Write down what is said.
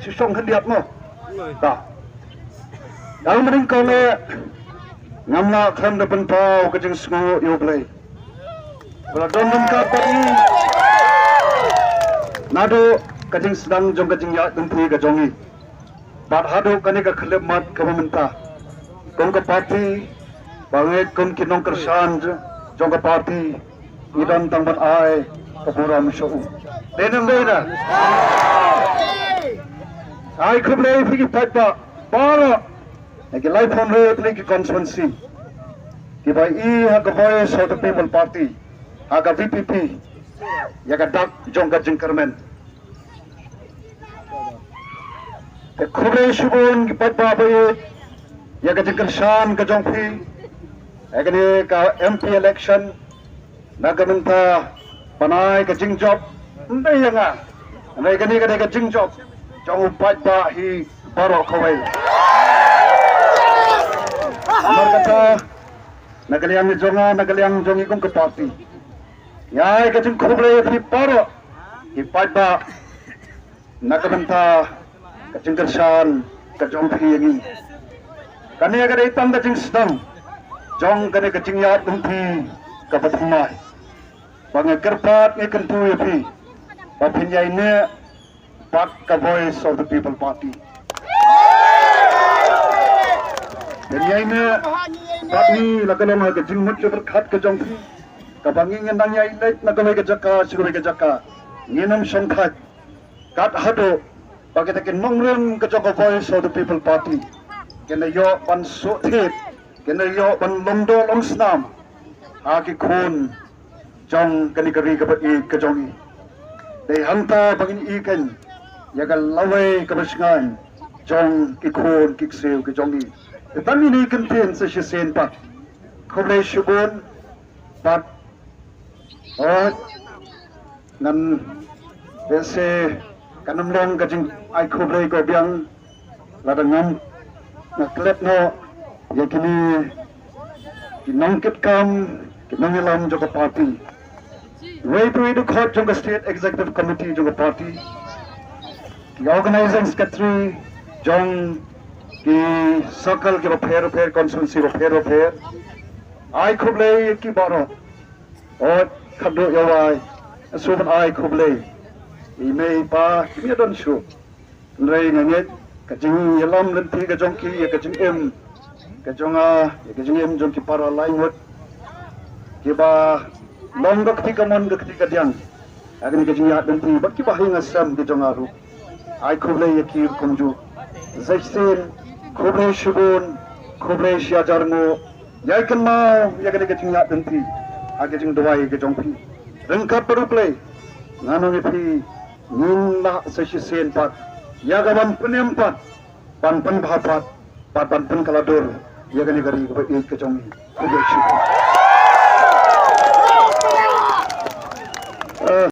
si song hendiat mo ta dang mending kau le ngamla kham da ban pau ka jing sngo yo play kalau don ka pari nado ka jing sedang jong ka jing ya dum thi ka jongi bat hado kani ka khleb mat ka menta kong ka party bangai kon kinong kersan jong ka party idan tang ban ai ka pura misho denam leina ai khub le phi ki patpa para like life on road like constituency ki bai I ha ka voice of the people party ha ka VPP ya ka dak jong ka jingkermen te khub le shubun ki patpa bai ya ka jingkershan ka jong phi agni ka MP election nagamenta panai ka jing job ndai yanga nai gani ka jing job jong patpa hi baro khawai amar kata nagaliang jonga nagaliang jongi kong ke party yai ka jing khoble phi baro hi patpa nagamenta ka jing kersan ka jong phi yangi kani agar itam ka jing sedang jong kani ka jing ya tum phi ka pathmai bangai kerpat nge kentu ya phi papin yai ne pat ka voice of the people party dan yai ne pat ni lakalong ka jing mut ke berkhat ka jong phi ka bangi ngendang yai lek na ka jaka siguri ka jaka nginam sangkhat kat hado bagi takin nongrem ka jong voice of the people party kena yo pan so thep kena yo pan longdo long snam aki khun jong kani kari ka i ka jongi dei hanta bangin I kan ya ka lawai ka basngan jong ki khun ki seu ki jongi tani ni kan ten sa sen pat khoble shubun pat nan dese kanam long ka jing ai khoble ko biang la dangam na klep no ya kini kinong kit kam kinong ilam jo ka party way to do court jong state executive committee jong party the organizing secretary jong ki circle ke fair constituency fair ai khoble ki baro or khado yawai suban ai khoble I me pa mi don shu rei nge ka jing yalam len thi ka jong ki ka jing em ka jong ka jing em jong ki para lai ngot ki ba long ka thi ka mon ka thi ka diang agni ka jing ya den thi ba ki ba hinga sam ki jong aru ai khoble ye ki kumju zaisen khoble shubun khoble shia jarmo yai kan ma ya ka jing ya den thi age jing dawai ka jong phi reng ka paru play ngano ni phi nin la sen pat ya ga ban punem pat pan bhapat pan kalador ya ga ni gari ka jong khoble shubun